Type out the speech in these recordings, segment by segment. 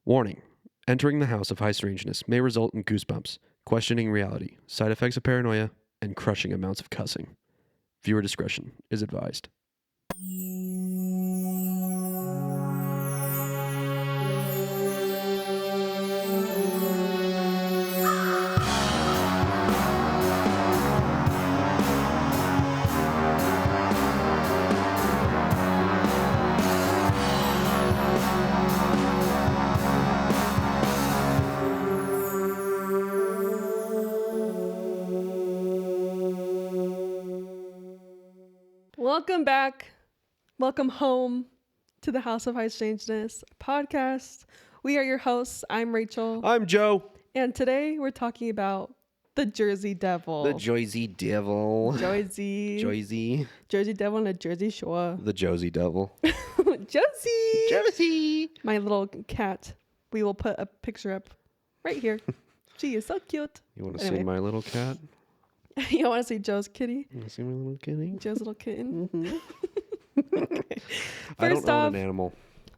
Warning. Entering the house of high strangeness may result in goosebumps, questioning reality, side effects of paranoia, and crushing amounts of cussing. Viewer discretion is advised. Welcome back. Welcome home to the House of High Strangeness podcast. We are your hosts. I'm Rachel. I'm Joe. And today we're talking about the Jersey Devil. The Jersey Devil. Jersey. Jersey. Jersey Devil on the Jersey Shore. The Josie Devil. Josie. Josie. My little cat. We will put a picture up right here. She is so cute. You want to see my little cat? You don't want to see Joe's kitty? You want to see my little kitty? Joe's little kitten? Mm-hmm. Okay. I don't First own off, an animal.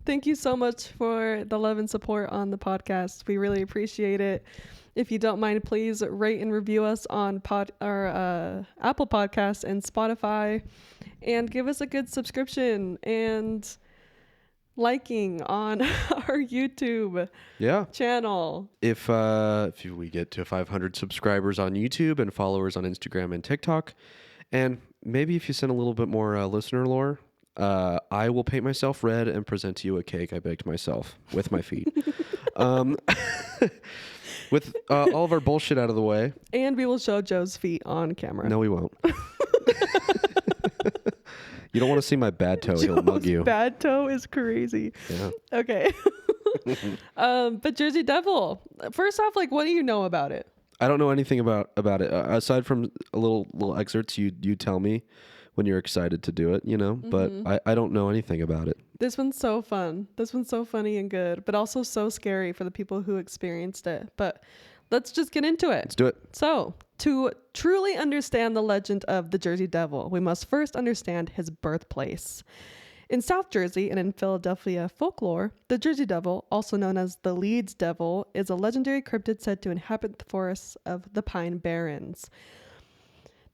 thank you so much for the love and support on the podcast. We really appreciate it. If you don't mind, please rate and review us on Apple Podcasts and Spotify, and give us a good subscription and liking on our YouTube channel. If we get to 500 subscribers on YouTube and followers on Instagram and TikTok, and maybe if you send a little bit more listener lore, I will paint myself red and present to you a cake I baked myself with my feet. With all of our bullshit out of the way. And we will show Joe's feet on camera. No, we won't. You don't want to see my bad toe. He'll mug you. Bad toe is crazy. Yeah. Okay. But Jersey Devil, first off, like, what do you know about it? I don't know anything about it. Aside from a little excerpts you tell me when you're excited to do it, you know, but I don't know anything about it. This one's so fun. This one's so funny and good, but also so scary for the people who experienced it. But let's just get into it. Let's do it. So, to truly understand the legend of the Jersey Devil, we must first understand his birthplace. In South Jersey and in Philadelphia folklore, the Jersey Devil, also known as the Leeds Devil, is a legendary cryptid said to inhabit the forests of the Pine Barrens.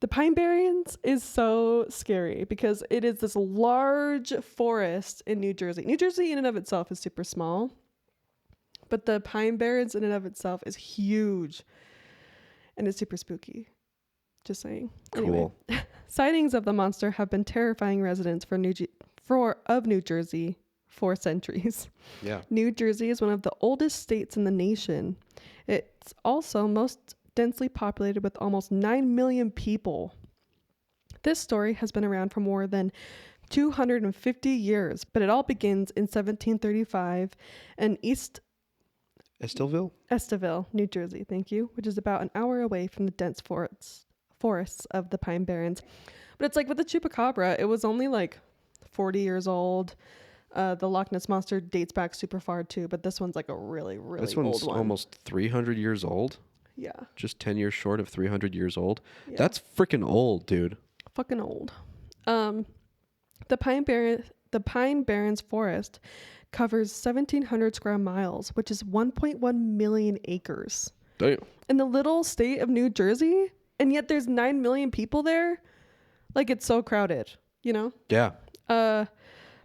The Pine Barrens is so scary because it is this large forest in New Jersey. New Jersey in and of itself is super small, but the Pine Barrens in and of itself is huge and it's super spooky. Just saying. Cool. Anyway, sightings of the monster have been terrifying residents of New Jersey for centuries. Yeah. New Jersey is one of the oldest states in the nation. It's also most densely populated with almost 9 million people. This story has been around for more than 250 years, but it all begins in 1735 in Estiville, New Jersey, thank you, which is about an hour away from the dense forests of the Pine Barrens. But it's like with the Chupacabra, it was only like 40 years old. The Loch Ness Monster dates back super far too, but this one's like a really, really old one. This one's almost 300 years old. Yeah. Just 10 years short of 300 years old. Yeah. That's freaking old, dude. Fucking old. The Pine Barrens forest covers 1,700 square miles, which is 1.1 million acres. Damn. In the little state of New Jersey, and yet there's 9 million people there. Like, it's so crowded, you know? Yeah. But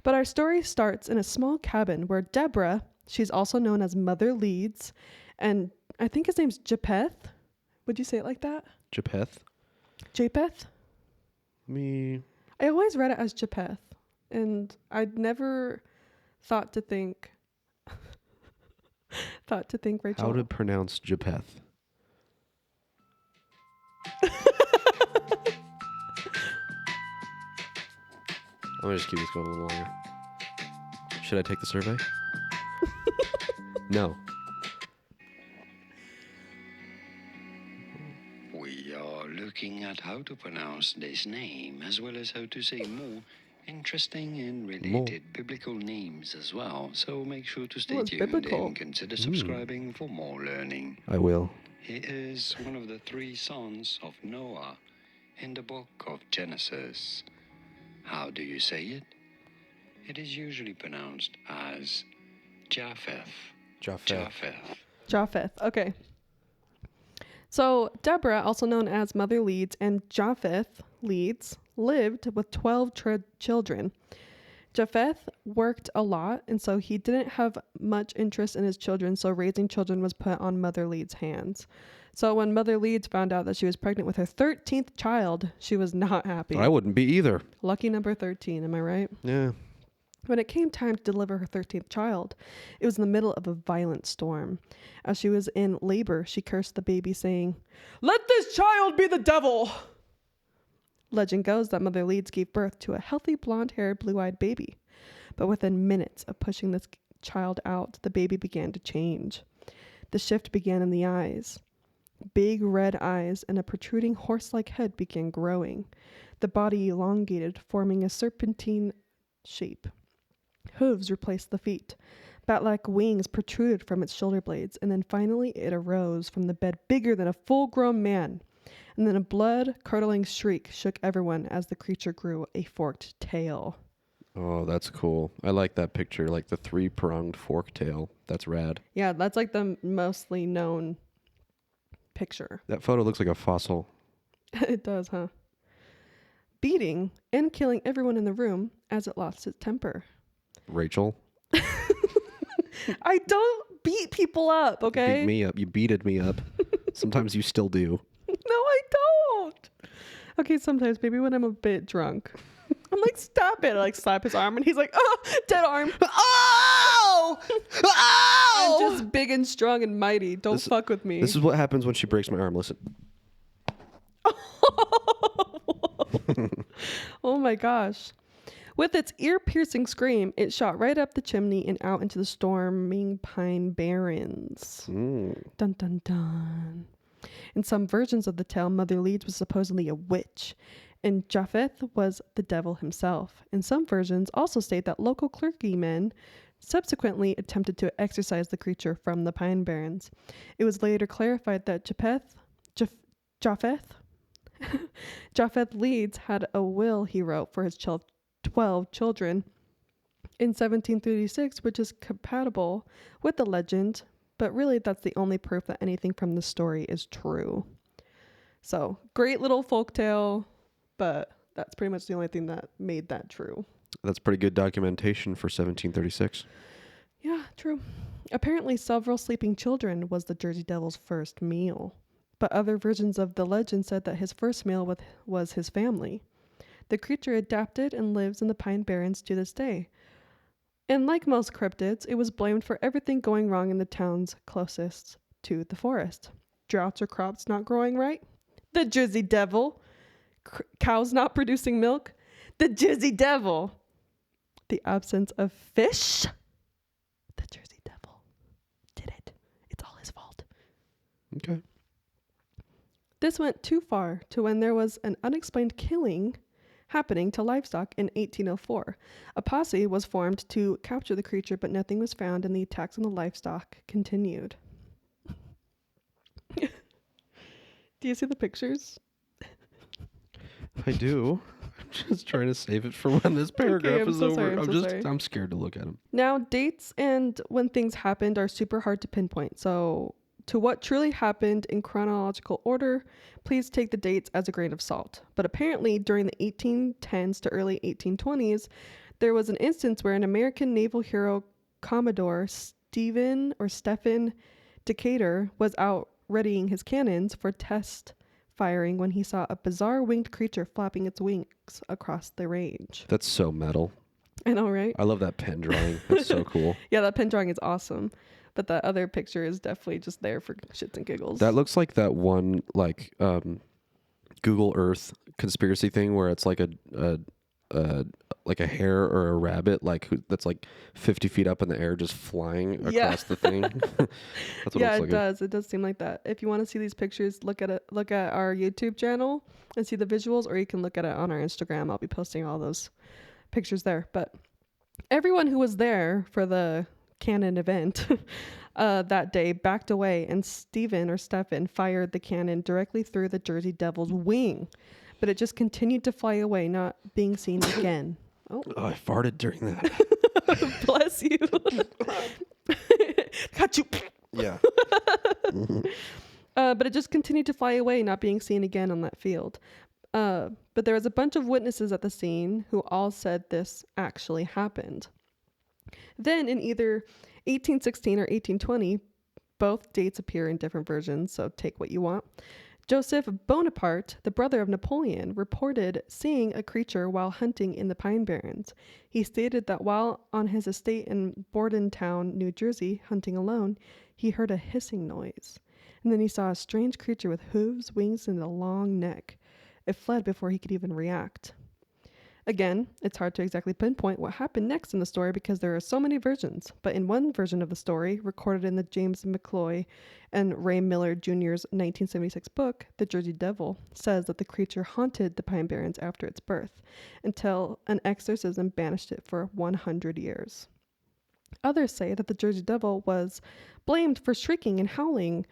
our story starts in a small cabin where Deborah, she's also known as Mother Leeds, and I think his name's Japheth. Would you say it like that? Japheth? Japheth? Me. I always read it as Japheth, and I'd never thought to think, Rachel. How to pronounce Japheth? I'm going to just keep this going a little longer. Should I take the survey? No. We are looking at how to pronounce this name, as well as how to say more interesting and related biblical names as well. So make sure to stay tuned and consider subscribing for more learning. I will. He is one of the 3 sons of Noah in the book of Genesis. How do you say it? It is usually pronounced as Japheth Japheth. Okay. So Deborah, also known as Mother Leeds, and Japheth Leeds lived with 12 children. Japheth worked a lot, and so he didn't have much interest in his children, so raising children was put on Mother Leeds' hands. So when Mother Leeds found out that she was pregnant with her 13th child, she was not happy. I wouldn't be either. Lucky number 13, am I right? Yeah. When it came time to deliver her 13th child, it was in the middle of a violent storm. As she was in labor, she cursed the baby, saying, "Let this child be the devil!" Legend goes that Mother Leeds gave birth to a healthy, blonde-haired, blue-eyed baby. But within minutes of pushing this child out, the baby began to change. The shift began in the eyes. Big red eyes and a protruding horse-like head began growing. The body elongated, forming a serpentine shape. Hooves replaced the feet. Bat-like wings protruded from its shoulder blades, and then finally it arose from the bed bigger than a full-grown man. And then a blood-curdling shriek shook everyone as the creature grew a forked tail. Oh, that's cool. I like that picture, like the 3-pronged fork tail. That's rad. Yeah, that's like the mostly known picture. That photo looks like a fossil. It does, huh? Beating and killing everyone in the room as it lost its temper. Rachel? I don't beat people up, okay? You beat me up. You beated me up. Sometimes you still do. No, I don't. Okay, sometimes maybe when I'm a bit drunk. I'm like, stop it. I like slap his arm and he's like, oh, dead arm. Oh! Oh! I'm just big and strong and mighty. Don't fuck with me. This is what happens when she breaks my arm. Listen. Oh my gosh. With its ear-piercing scream, it shot right up the chimney and out into the storming pine barrens. Dun dun dun. In some versions of the tale, Mother Leeds was supposedly a witch, and Japheth was the devil himself. And some versions also state that local clergymen subsequently attempted to exorcise the creature from the pine barrens. It was later clarified that Japheth Leeds had a will he wrote for his 12 children in 1736, which is compatible with the legend, but really that's the only proof that anything from the story is true. So, great little folktale, but that's pretty much the only thing that made that true. That's pretty good documentation for 1736. Yeah, true. Apparently, several sleeping children was the Jersey Devil's first meal, but other versions of the legend said that his first meal was his family. The creature adapted and lives in the Pine Barrens to this day. And like most cryptids, it was blamed for everything going wrong in the towns closest to the forest. Droughts or crops not growing right? The Jersey Devil. Cows not producing milk? The Jersey Devil. The absence of fish? The Jersey Devil did it. It's all his fault. Okay. This went too far to when there was an unexplained killing happening to livestock in 1804. A posse was formed to capture the creature, but nothing was found and the attacks on the livestock continued. Do you see the pictures? I do. I'm just trying to save it for when this paragraph is over. Sorry. I'm scared to look at them. Now, dates and when things happened are super hard to pinpoint. So, to what truly happened in chronological order, please take the dates as a grain of salt. But apparently, during the 1810s to early 1820s, there was an instance where an American naval hero, Commodore Stephen Decatur, was out readying his cannons for test firing when he saw a bizarre winged creature flapping its wings across the range. That's so metal. I know, right? I love that pen drawing. That's so cool. Yeah, that pen drawing is awesome. But that other picture is definitely just there for shits and giggles. That looks like that one Google Earth conspiracy thing where it's like a hare or a rabbit that's like 50 feet up in the air just flying across the thing. That's what it does. It does seem like that. If you want to see these pictures, look at our YouTube channel and see the visuals, or you can look at it on our Instagram. I'll be posting all those pictures there. But everyone who was there for the cannon event that day backed away, and Stephen fired the cannon directly through the Jersey Devil's wing, but it just continued to fly away, not being seen again. Oh, I farted during that. Bless you. Got you. Yeah. But it just continued to fly away, not being seen again on that field. But there was a bunch of witnesses at the scene who all said this actually happened. Then in either 1816 or 1820, both dates appear in different versions, so take what you want. Joseph Bonaparte, the brother of Napoleon, reported seeing a creature while hunting in the Pine Barrens. He stated that while on his estate in Bordentown, New Jersey, hunting alone, he heard a hissing noise. And then he saw a strange creature with hooves, wings, and a long neck. It fled before he could even react. Again, it's hard to exactly pinpoint what happened next in the story because there are so many versions, but in one version of the story, recorded in the James McCloy and Ray Miller Jr.'s 1976 book, The Jersey Devil, says that the creature haunted the Pine Barrens after its birth, until an exorcism banished it for 100 years. Others say that the Jersey Devil was blamed for shrieking and howling,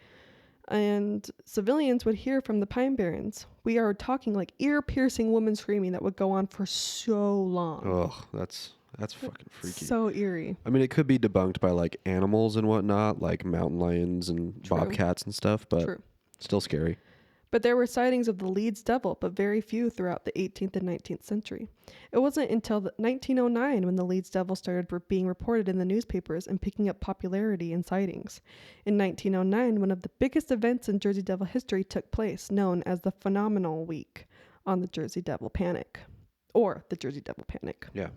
and civilians would hear from the Pine Barrens. We are talking like ear-piercing woman screaming that would go on for so long. Oh, that's fucking freaky. So eerie. I mean, it could be debunked by like animals and whatnot, like mountain lions and True. bobcats and stuff, but True. still scary. But there were sightings of the Leeds Devil, but very few throughout the 18th and 19th century. It wasn't until 1909 when the Leeds Devil started being reported in the newspapers and picking up popularity in sightings. In 1909, one of the biggest events in Jersey Devil history took place, known as the Phenomenal Week on the Jersey Devil Panic, or the Jersey Devil Panic. Yeah.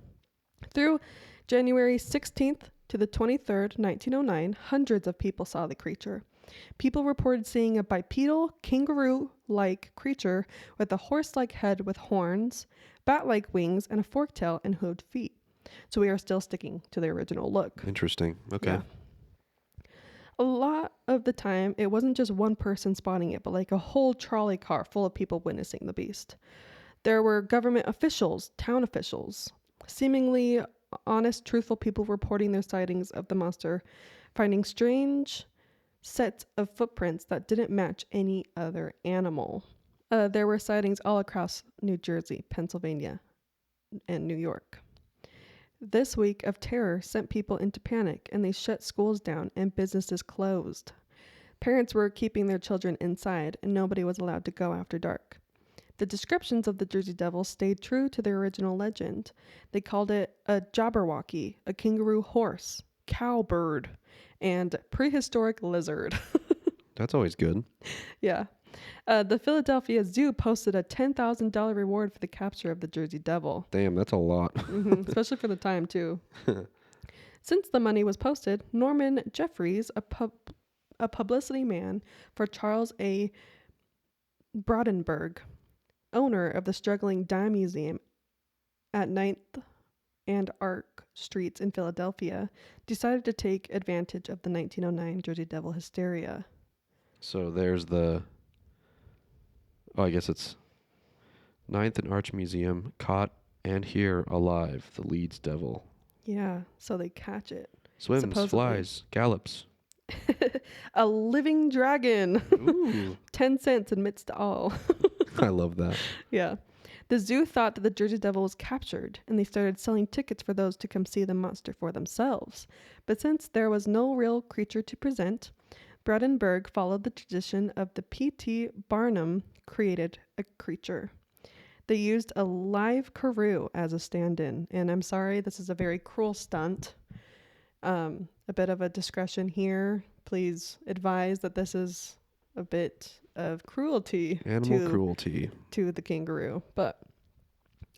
Through January 16th to the 23rd, 1909, hundreds of people saw the creature. People reported seeing a bipedal, kangaroo-like creature with a horse-like head with horns, bat-like wings, and a forked tail and hooved feet. So we are still sticking to the original look. Interesting. Okay. Yeah. A lot of the time, it wasn't just one person spotting it, but like a whole trolley car full of people witnessing the beast. There were government officials, town officials, seemingly honest, truthful people reporting their sightings of the monster, finding strange sets of footprints that didn't match any other animal. There were sightings all across New Jersey, Pennsylvania, and New York. This week of terror sent people into panic, and they shut schools down and businesses closed. Parents were keeping their children inside, and nobody was allowed to go after dark. The descriptions of the Jersey Devil stayed true to their original legend. They called it a jabberwocky, a kangaroo horse, cowbird, and prehistoric lizard. That's always good. Yeah. The Philadelphia Zoo posted a $10,000 reward for the capture of the Jersey Devil. Damn, that's a lot. Especially for the time, too. Since the money was posted, Norman Jeffries, a publicity man for Charles A. Brodenberg, owner of the struggling Dime Museum at 9th and Ark Streets in Philadelphia, decided to take advantage of the 1909 Jersey Devil hysteria. So there's the... Oh, I guess it's 9th and Arch Museum, caught and here alive, the Leeds Devil. Yeah, so they catch it. Swims, supposedly. flies, gallops. A living dragon. Ooh. 10 cents admits to all. I love that. Yeah. The zoo thought that the Jersey Devil was captured, and they started selling tickets for those to come see the monster for themselves. But since there was no real creature to present, Brodenberg followed the tradition of the P.T. Barnum created a creature. They used a live karoo as a stand-in, and I'm sorry, this is a very cruel stunt. A bit of a discretion here. Please advise that this is a bit of cruelty. Animal cruelty. To the kangaroo. But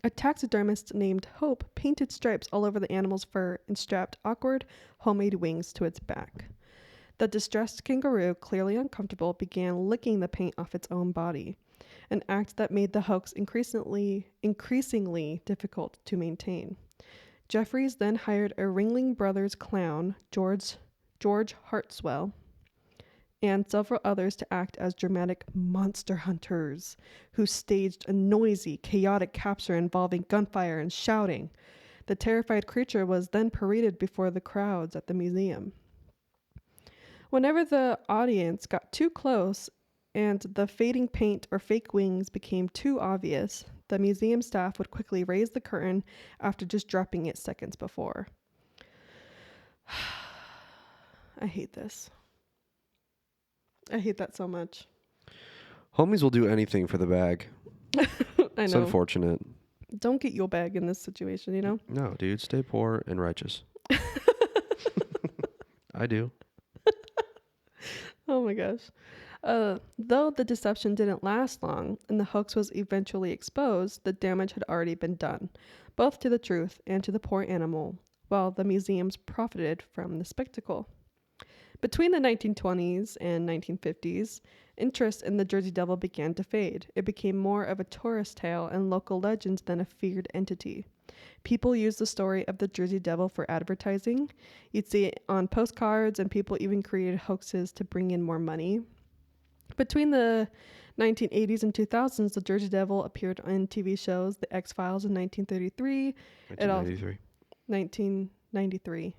a taxidermist named Hope painted stripes all over the animal's fur and strapped awkward homemade wings to its back. The distressed kangaroo, clearly uncomfortable, began licking the paint off its own body, an act that made the hoax increasingly difficult to maintain. Jeffries then hired a Ringling Brothers clown, George Hartswell, and several others to act as dramatic monster hunters who staged a noisy, chaotic capture involving gunfire and shouting. The terrified creature was then paraded before the crowds at the museum. Whenever the audience got too close and the fading paint or fake wings became too obvious, the museum staff would quickly raise the curtain after just dropping it seconds before. I hate this. I hate that so much. Homies will do anything for the bag. I It's know. unfortunate. Don't get your bag in this situation, you know? No, dude, stay poor and righteous. I do. Oh my gosh. Though the deception didn't last long and the hoax was eventually exposed, the damage had already been done, both to the truth and to the poor animal, while the museums profited from the spectacle. Between the 1920s and 1950s, interest in the Jersey Devil began to fade. It became more of a tourist tale and local legend than a feared entity. People used the story of the Jersey Devil for advertising. You'd see it on postcards, and people even created hoaxes to bring in more money. Between the 1980s and 2000s, the Jersey Devil appeared on TV shows The X-Files in 1933. 1993.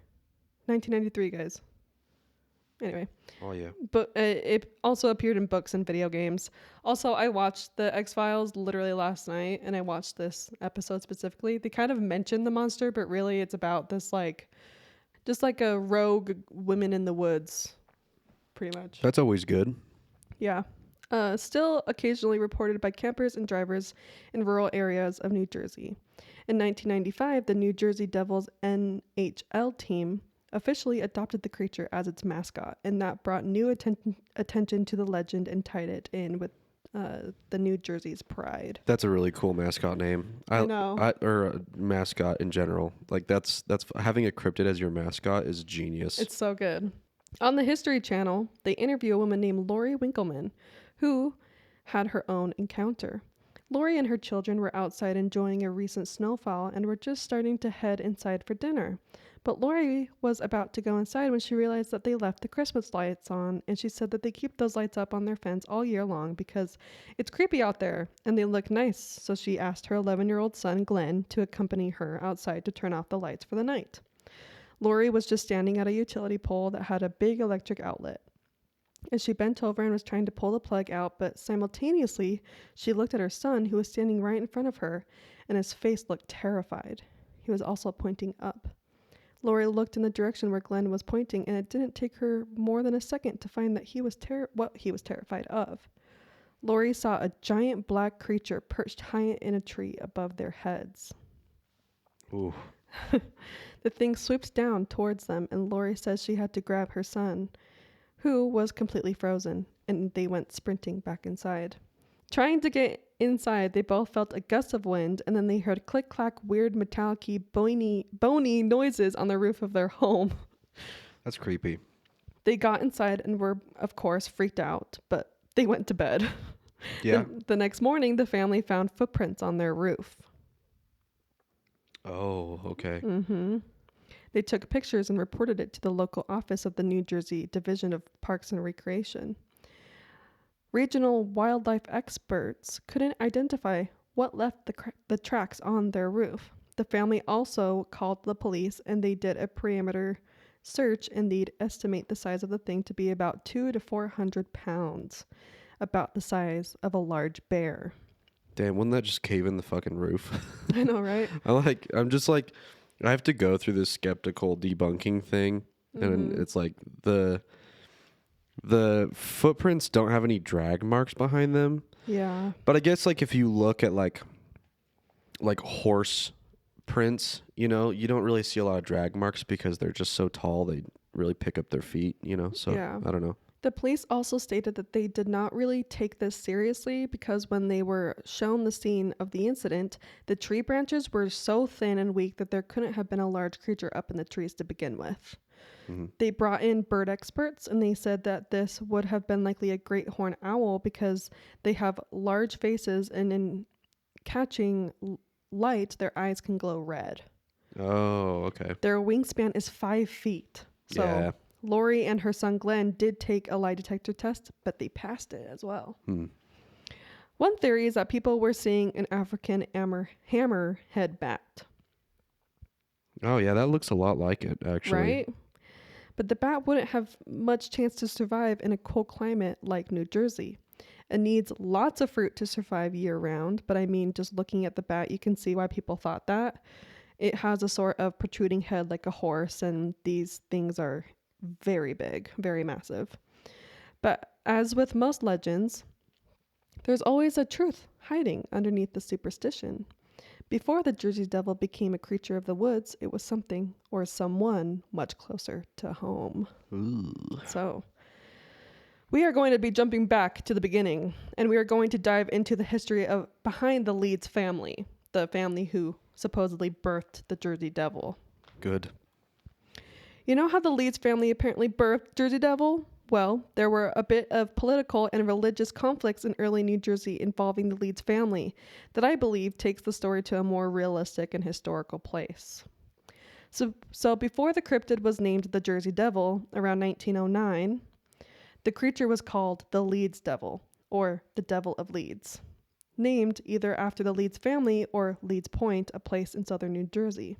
1993, guys. Anyway. Oh, yeah. But it also appeared in books and video games. Also, I watched The X-Files literally last night, and I watched this episode specifically. They kind of mentioned the monster, but really it's about this, like, just like a rogue women in the woods, pretty much. That's always good. Yeah. Still occasionally reported by campers and drivers in rural areas of New Jersey. In 1995, the New Jersey Devils NHL team officially adopted the creature as its mascot, and that brought new attention to the legend and tied it in with the New Jersey's pride. That's a really cool mascot name. I know. Or a mascot in general. Like that's having a cryptid as your mascot is genius. It's so good. On the History Channel, they interview a woman named Lori Winkleman, who had her own encounter. Lori and her children were outside enjoying a recent snowfall and were just starting to head inside for dinner. But Lori was about to go inside when she realized that they left the Christmas lights on, and she said that they keep those lights up on their fence all year long because it's creepy out there and they look nice. So she asked her 11-year-old son, Glenn, to accompany her outside to turn off the lights for the night. Lori was just standing at a utility pole that had a big electric outlet. And she bent over and was trying to pull the plug out, but simultaneously, she looked at her son, who was standing right in front of her, and his face looked terrified. He was also pointing up. Lori looked in the direction where Glenn was pointing, and it didn't take her more than a second to find that he was what he was terrified of. Lori saw a giant black creature perched high in a tree above their heads. Ooh. The thing swoops down towards them, and Lori says she had to grab her son, who was completely frozen, and they went sprinting back inside. Trying to get inside, they both felt a gust of wind, and then they heard click-clack, weird, metallic-y, bony noises on the roof of their home. That's creepy. They got inside and were, of course, freaked out, but they went to bed. Yeah. The next morning, the family found footprints on their roof. Oh, okay. Mm-hmm. They took pictures and reported it to the local office of the New Jersey Division of Parks and Recreation. Regional wildlife experts couldn't identify what left the tracks on their roof. The family also called the police, and they did a perimeter search, and they'd estimate the size of the thing to be about 200 to 400 pounds, about the size of a large bear. Damn, wouldn't that just cave in the fucking roof? I know, right? I'm just like, I have to go through this skeptical debunking thing, and it's like the footprints don't have any drag marks behind them. Yeah. But I guess like if you look at like horse prints, you know, you don't really see a lot of drag marks because they're just so tall they really pick up their feet, you know. So yeah. I don't know. The police also stated that they did not really take this seriously because when they were shown the scene of the incident, the tree branches were so thin and weak that there couldn't have been a large creature up in the trees to begin with. Mm-hmm. They brought in bird experts, and they said that this would have been likely a great horned owl because they have large faces, and in catching light, their eyes can glow red. Oh, okay. Their wingspan is 5 feet. So yeah. Lori and her son Glenn did take a lie detector test, but they passed it as well. One theory is that people were seeing an African hammerhead bat. Oh, yeah, that looks a lot like it, actually. Right? But the bat wouldn't have much chance to survive in a cold climate like New Jersey. It needs lots of fruit to survive year-round, but I mean, just looking at the bat, you can see why people thought that. It has a sort of protruding head like a horse, and these things are very big, very massive. But as with most legends, there's always a truth hiding underneath the superstition. Before the Jersey Devil became a creature of the woods, it was something or someone much closer to home. Ooh. So, we are going to be jumping back to the beginning, and we are going to dive into the history of behind the Leeds family, the family who supposedly birthed the Jersey Devil. Good. You know how the Leeds family apparently birthed Jersey Devil? Well, there were a bit of political and religious conflicts in early New Jersey involving the Leeds family that I believe takes the story to a more realistic and historical place. So before the cryptid was named the Jersey Devil around 1909, the creature was called the Leeds Devil, or the Devil of Leeds, named either after the Leeds family or Leeds Point, a place in southern New Jersey.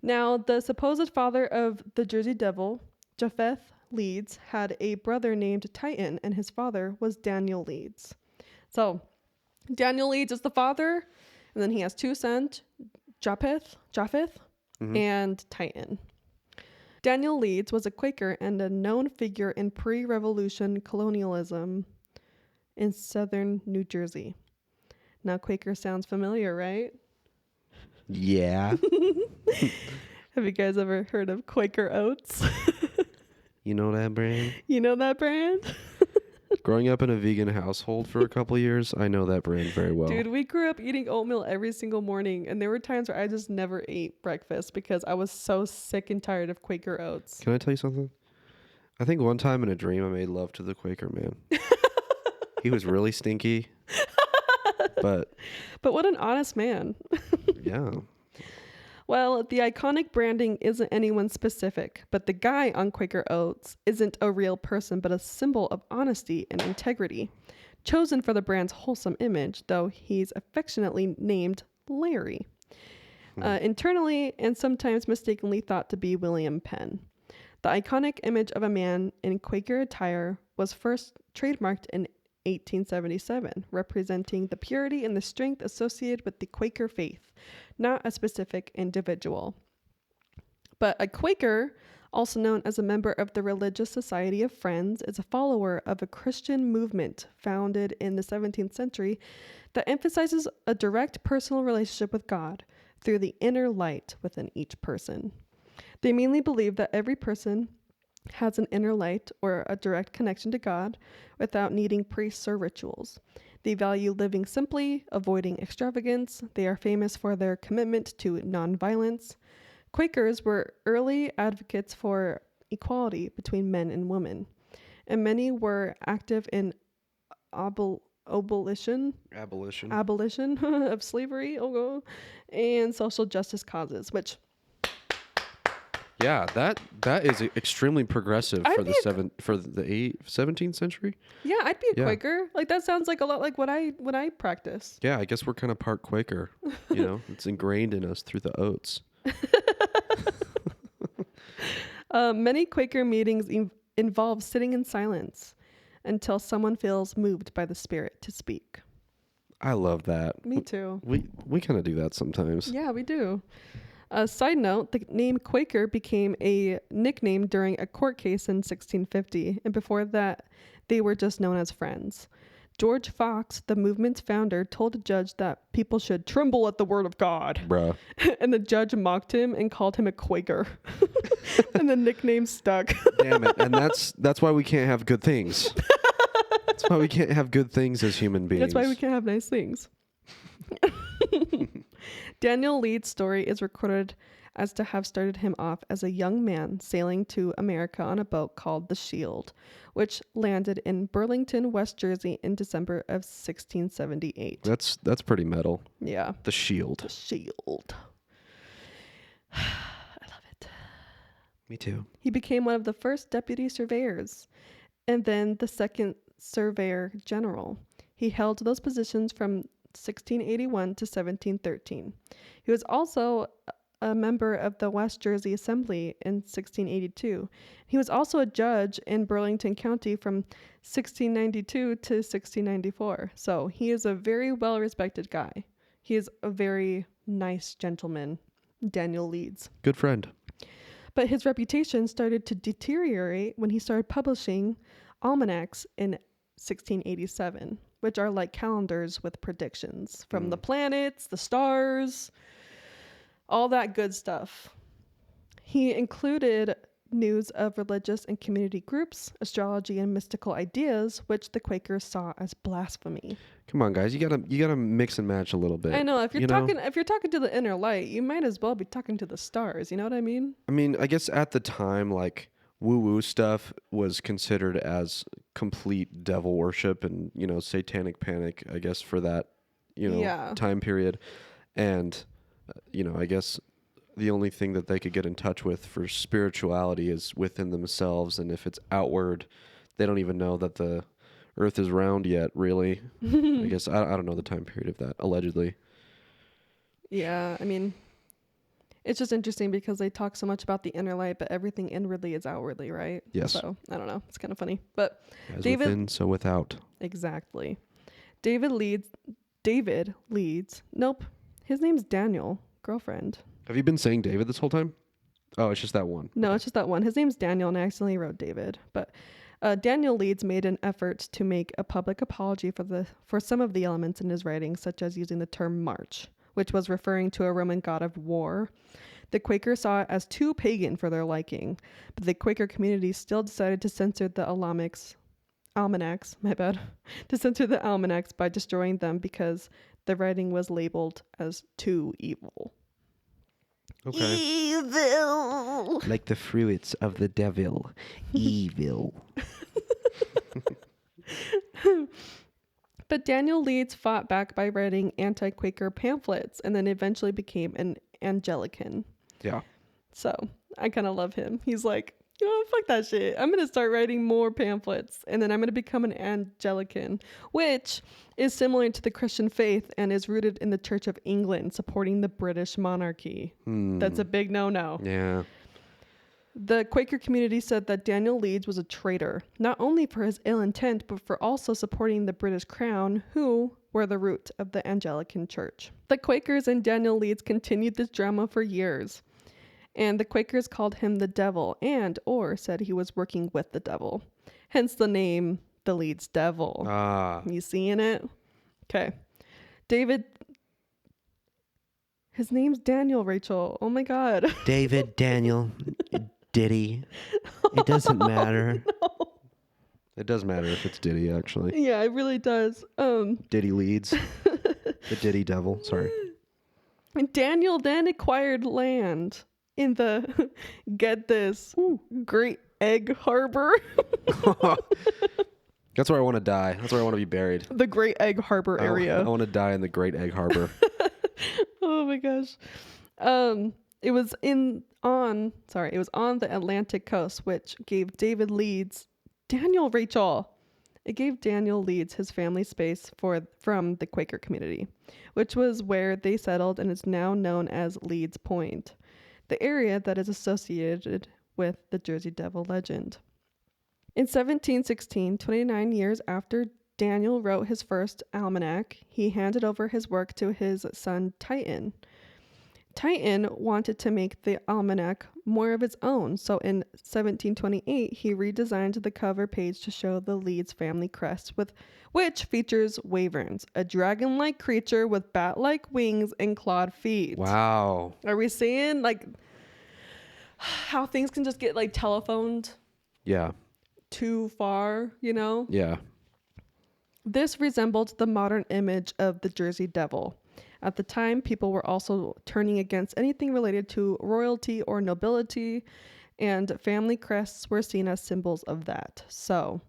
Now, the supposed father of the Jersey Devil, Japheth Leeds, had a brother named Titan, and his father was Daniel Leeds. So, Daniel Leeds is the father, and then he has two sons, Japheth, and Titan. Daniel Leeds was a Quaker and a known figure in pre-revolution colonialism in southern New Jersey. Now, Quaker sounds familiar, right? Yeah. Have you guys ever heard of Quaker Oats? You know that brand? You know that brand? Growing up in a vegan household for a couple years, I know that brand very well. Dude, we grew up eating oatmeal every single morning, and there were times where I just never ate breakfast because I was so sick and tired of Quaker Oats. Can I tell you something? I think one time in a dream I made love to the Quaker man. He was really stinky, but what an honest man. yeah. Well, the iconic branding isn't anyone specific, but the guy on Quaker Oats isn't a real person, but a symbol of honesty and integrity, chosen for the brand's wholesome image, though he's affectionately named Larry. Internally and sometimes mistakenly thought to be William Penn. The iconic image of a man in Quaker attire was first trademarked in 1877, representing the purity and the strength associated with the Quaker faith, not a specific individual. But a Quaker, also known as a member of the Religious Society of Friends, is a follower of a Christian movement founded in the 17th century that emphasizes a direct personal relationship with God through the inner light within each person. They mainly believe that every person has an inner light or a direct connection to God without needing priests or rituals. They value living simply, avoiding extravagance. They are famous for their commitment to nonviolence. Quakers were early advocates for equality between men and women, and many were active in abolition of slavery and social justice causes, which Yeah, that is extremely progressive for the 17th century. Yeah, I'd be a Yeah. Quaker. Like that sounds like a lot like what I practice. Yeah, I guess we're kind of part Quaker. You know, it's ingrained in us through the oats. Many Quaker meetings involve sitting in silence until someone feels moved by the Spirit to speak. I love that. Me too. We kind of do that sometimes. Yeah, we do. Side note, the name Quaker became a nickname during a court case in 1650, and before that, they were just known as Friends. George Fox, the movement's founder, told a judge that people should tremble at the word of God. Bruh. And the judge mocked him and called him a Quaker. And the nickname stuck. Damn it. And that's why we can't have good things. That's why we can't have good things as human beings. That's why we can't have nice things. Daniel Leeds' story is recorded as to have started him off as a young man sailing to America on a boat called the Shield, which landed in Burlington, West Jersey in December of 1678. That's pretty metal. Yeah. The Shield. The Shield. I love it. Me too. He became one of the first deputy surveyors and then the second surveyor general. He held those positions from 1681 to 1713. He was also a member of the West Jersey Assembly in 1682. He was also a judge in Burlington County from 1692 to 1694. So he is a very well-respected guy. He is a very nice gentleman, Daniel Leeds. Good friend. But his reputation started to deteriorate when he started publishing almanacs in 1687, which are like calendars with predictions from the planets, the stars, all that good stuff. He included news of religious and community groups, astrology, and mystical ideas, which the Quakers saw as blasphemy. Come on, guys, you gotta mix and match a little bit. I know if you're talking to the inner light, you might as well be talking to the stars. You know what I mean? I mean, I guess at the time, like woo-woo stuff was considered as complete devil worship and satanic panic. I guess for that time period, and I guess the only thing that they could get in touch with for spirituality is within themselves, and if it's outward, they don't even know that the earth is round yet, really. I guess I don't know the time period of that, allegedly. Yeah, I mean, it's just interesting because they talk so much about the inner light, but everything inwardly is outwardly, right? Yes. So I don't know, it's kind of funny, but As within, so without. Exactly. David leads. Nope, his name's Daniel. Girlfriend. Have you been saying David this whole time? Oh, it's just that one. No, it's just that one. His name's Daniel, and I accidentally wrote David. But Daniel Leeds made an effort to make a public apology for some of the elements in his writings, such as using the term March, which was referring to a Roman god of war. The Quakers saw it as too pagan for their liking, but the Quaker community still decided to censor the almanacs, to censor the almanacs by destroying them because the writing was labeled as too evil. Okay. Evil! Like the fruits of the devil. Evil. But Daniel Leeds fought back by writing anti-Quaker pamphlets and then eventually became an Anglican. Yeah. So I kind of love him. He's like, fuck that shit. I'm going to start writing more pamphlets and then I'm going to become an Anglican, which is similar to the Christian faith and is rooted in the Church of England, supporting the British monarchy. That's a big no-no. Yeah. The Quaker community said that Daniel Leeds was a traitor, not only for his ill intent, but for also supporting the British crown, who were the root of the Anglican Church. The Quakers and Daniel Leeds continued this drama for years. And the Quakers called him the devil or said he was working with the devil. Hence the name, the Leeds Devil. You seeing it? Okay. David. His name's Daniel, Rachel. Oh my God. David, Daniel, Diddy. It doesn't matter. No. It does matter if it's Diddy, actually. Yeah, it really does. Diddy Leeds. The Diddy Devil. Sorry. And Daniel then acquired land in the, get this, Great Egg Harbor. That's where I want to die. That's where I want to be buried. The Great Egg Harbor area. I want to die in the Great Egg Harbor. Oh my gosh. It was on the Atlantic coast, which gave David Leeds, It gave Daniel Leeds his family space from the Quaker community, which was where they settled and is now known as Leeds Point, the area that is associated with the Jersey Devil legend. In 1716, 29 years after Daniel wrote his first almanac, he handed over his work to his son Titan. Titan wanted to make the almanac more of his own, so in 1728 he redesigned the cover page to show the Leeds family crest, which features wyverns, a dragon-like creature with bat-like wings and clawed feet. Wow. Are we seeing like how things can just get like telephoned? Yeah. Too far, Yeah. This resembled the modern image of the Jersey Devil. At the time, people were also turning against anything related to royalty or nobility, and family crests were seen as symbols of that. So,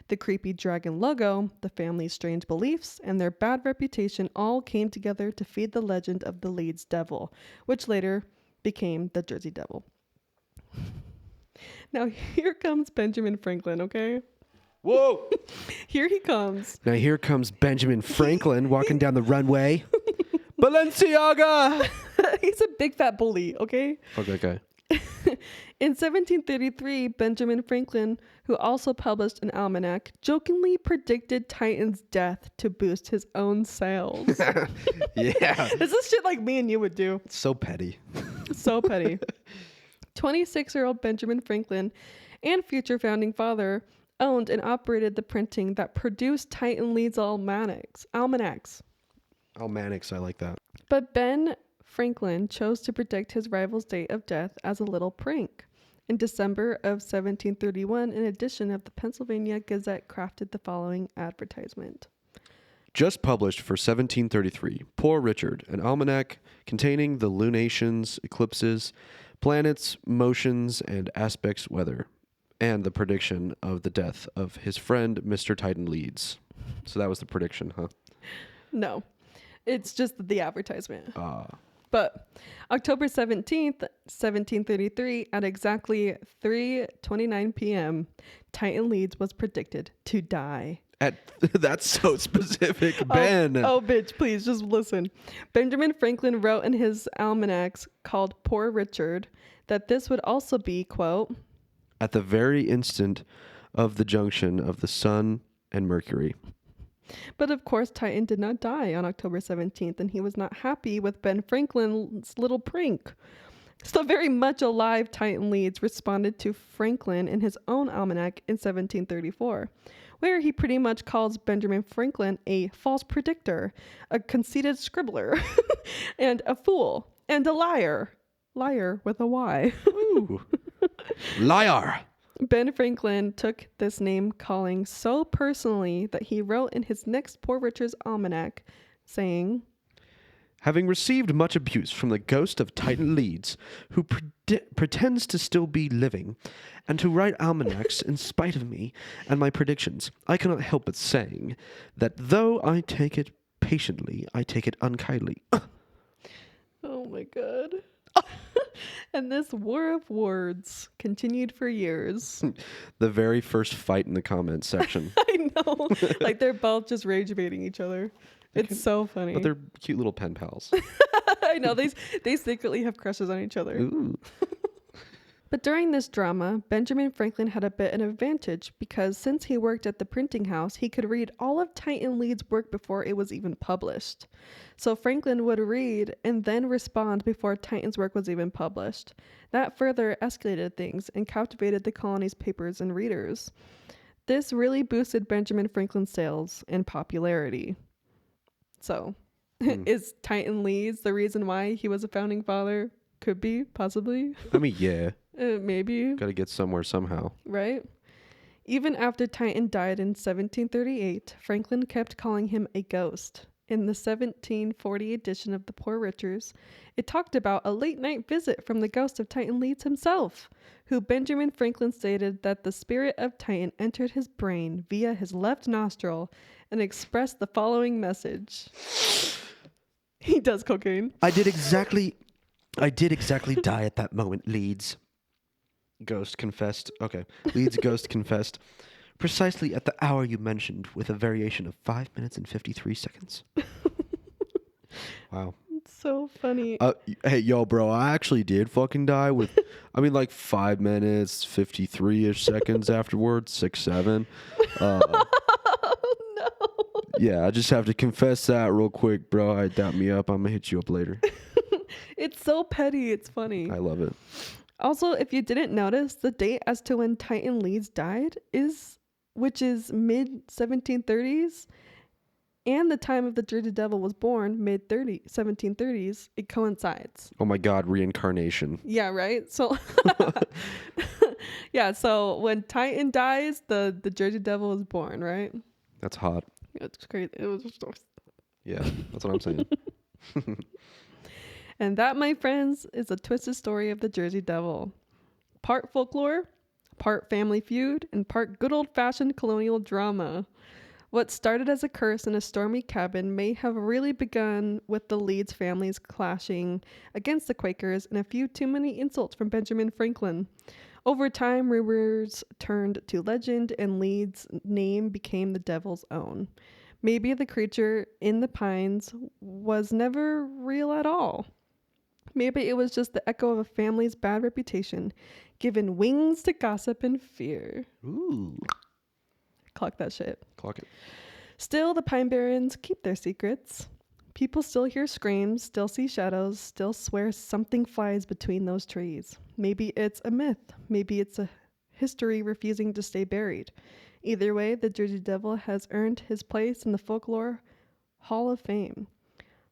the creepy dragon logo, the family's strange beliefs, and their bad reputation all came together to feed the legend of the Leeds Devil, which later became the Jersey Devil. Now, here comes Benjamin Franklin, okay? Whoa! Here he comes. Now here comes Benjamin Franklin walking down the runway. Balenciaga! He's a big fat bully, okay? Fuck that guy. In 1733, Benjamin Franklin, who also published an almanac, jokingly predicted Titan's death to boost his own sales. Yeah. This is shit like me and you would do. So petty. So petty. 26-year-old Benjamin Franklin and future founding father owned and operated the printing that produced Titan Leeds almanacs. Almanacs, I like that. But Ben Franklin chose to predict his rival's date of death as a little prank. In December of 1731, an edition of the Pennsylvania Gazette crafted the following advertisement. Just published for 1733, Poor Richard, an almanac containing the lunations, eclipses, planets, motions, and aspects weather, and the prediction of the death of his friend, Mr. Titan Leeds. So that was the prediction, huh? No, it's just the advertisement. But October 17th, 1733, at exactly 3:29 p.m., Titan Leeds was predicted to die. That's so specific, Ben. Oh, bitch, please just listen. Benjamin Franklin wrote in his almanacs called Poor Richard that this would also be, quote, at the very instant of the junction of the sun and Mercury. But of course, Titan did not die on October 17th, and he was not happy with Ben Franklin's little prank. Still very much alive, Titan Leeds responded to Franklin in his own almanac in 1734, where he pretty much calls Benjamin Franklin a false predictor, a conceited scribbler, and a fool, and a liar. Liar with a Y. Ooh. Liar. Ben Franklin took this name calling so personally that he wrote in his next Poor Richard's almanac, saying, having received much abuse from the ghost of Titan Leeds, who pretends to still be living, and to write almanacs in spite of me and my predictions, I cannot help but saying that though I take it patiently, I take it unkindly. Oh my God. And this war of words continued for years. The very first fight in the comments section. I know. Like they're both just rage baiting each other. It's so funny. But they're cute little pen pals. I know. They secretly have crushes on each other. Ooh. But during this drama, Benjamin Franklin had a bit of an advantage because since he worked at the printing house, he could read all of Titan Leeds' work before it was even published. So Franklin would read and then respond before Titan's work was even published. That further escalated things and captivated the colony's papers and readers. This really boosted Benjamin Franklin's sales and popularity. So, is Titan Leeds the reason why he was a founding father? Could be, possibly. I mean, yeah. Maybe. Got to get somewhere somehow. Right? Even after Titan died in 1738, Franklin kept calling him a ghost. In the 1740 edition of the Poor Richards, it talked about a late-night visit from the ghost of Titan Leeds himself, who Benjamin Franklin stated that the spirit of Titan entered his brain via his left nostril and expressed the following message. He does cocaine. I did exactly die at that moment, Leeds. Ghost confessed. Okay. Leeds ghost confessed. Precisely at the hour you mentioned, with a variation of 5 minutes and 53 seconds. Wow. It's so funny. Hey, yo, bro, I actually did fucking die with, 5 minutes, 53-ish seconds afterwards, 6, 7. No. Yeah, I just have to confess that real quick, bro. I doubt me up. I'm going to hit you up later. It's so petty. It's funny. I love it. Also, if you didn't notice, the date as to when Titan Leeds died which is mid-1730s, and the time of the Jersey Devil was born, 1730s, it coincides. Oh my God, reincarnation. Yeah, right? So, yeah, so when Titan dies, the Jersey Devil is born, right? That's hot. It's crazy. It was just... Yeah, that's what I'm saying. And that, my friends, is a twisted story of the Jersey Devil. Part folklore, part family feud, and part good old-fashioned colonial drama. What started as a curse in a stormy cabin may have really begun with the Leeds families clashing against the Quakers and a few too many insults from Benjamin Franklin. Over time, rumors turned to legend, and Leeds' name became the devil's own. Maybe the creature in the pines was never real at all. Maybe it was just the echo of a family's bad reputation, given wings to gossip and fear. Ooh. Clock that shit. Clock it. Still, the Pine Barrens keep their secrets. People still hear screams, still see shadows, still swear something flies between those trees. Maybe it's a myth. Maybe it's a history refusing to stay buried. Either way, the Jersey Devil has earned his place in the folklore Hall of Fame,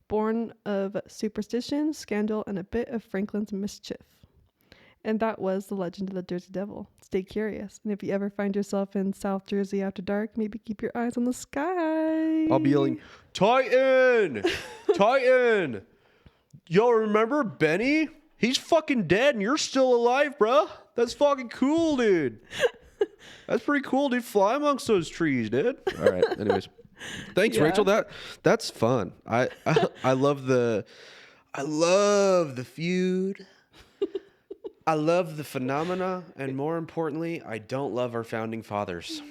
born of superstition, scandal, and a bit of Franklin's mischief. And that was the legend of the Jersey Devil. Stay curious. And if you ever find yourself in South Jersey after dark, maybe keep your eyes on the sky. I'll be yelling, Titan! Titan! Yo, remember Benny? He's fucking dead and you're still alive, bruh. That's fucking cool, dude. That's pretty cool, dude. Fly amongst those trees, dude. All right, anyways. Thanks, Yeah. Rachel. That's fun. I love the feud. I love the phenomena, and more importantly, I don't love our founding fathers.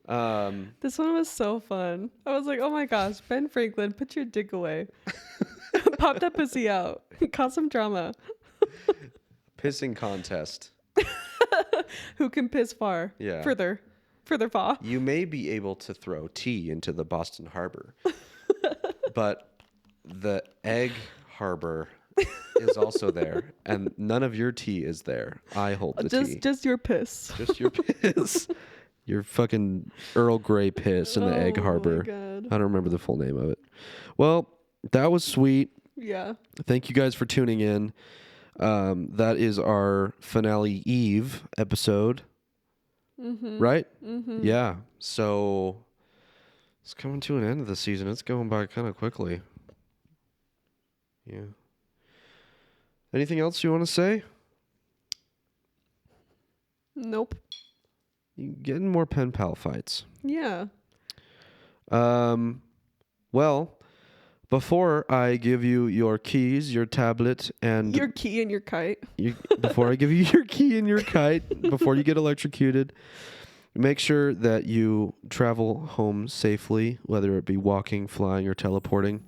This one was so fun. I was like, oh my gosh, Ben Franklin, put your dick away. Pop that pussy out. Cause some drama. Pissing contest. Who can piss far? Yeah. Further far. You may be able to throw tea into the Boston Harbor, but the Egg Harbor is also there, and none of your tea is there. I hold the tea. Just your piss. Just your piss. Your fucking Earl Grey piss in the Egg Harbor. God. I don't remember the full name of it. Well, that was sweet. Yeah. Thank you guys for tuning in. That is our finale Eve episode. Mm-hmm. Right? Mm-hmm. Yeah. So it's coming to an end of the season. It's going by kind of quickly. Yeah. Anything else you want to say? Nope. You getting more pen pal fights. Yeah. Well, before I give you your keys, your tablet, and Your key and your kite. before I give you your key and your kite, before you get electrocuted, make sure that you travel home safely, whether it be walking, flying, or teleporting.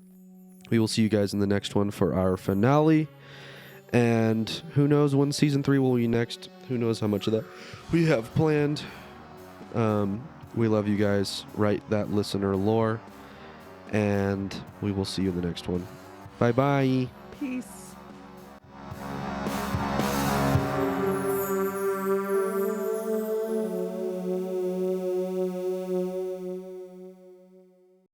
We will see you guys in the next one for our finale. And who knows when season 3 will be next. Who knows how much of that we have planned. We love you guys. Write that listener lore. And we will see you in the next one. Bye-bye. Peace.